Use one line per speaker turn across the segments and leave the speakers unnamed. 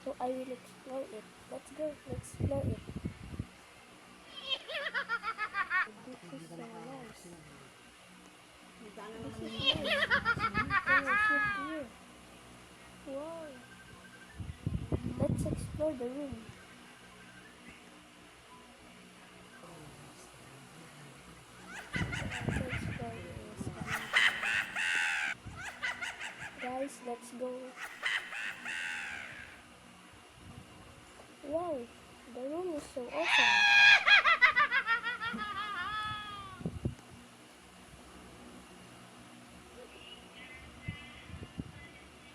So I will explore it. Let's go, let's explore it. This is so nice. This is nice. Can I sit here? Wow. Let's explore the room. Let's explore this. Guys, let's go. Wow, the room is so awesome.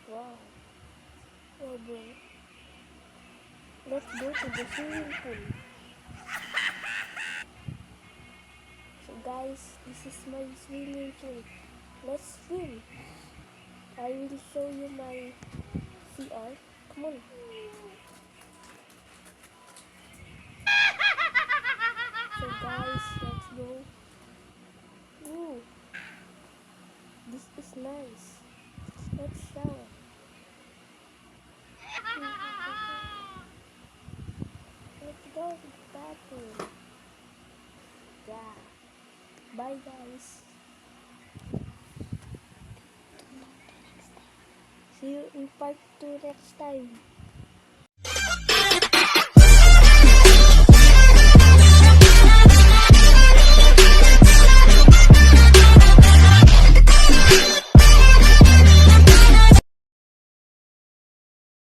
Wow. Oh boy. Let's go to the swimming pool. So guys, this is my swimming pool. Let's swim. I will show you my CR. Come on. So guys, let's go. Ooh, this is nice. Let's shower. Let's go to the bathroom. Yeah. Bye guys. See you in part 2 next time.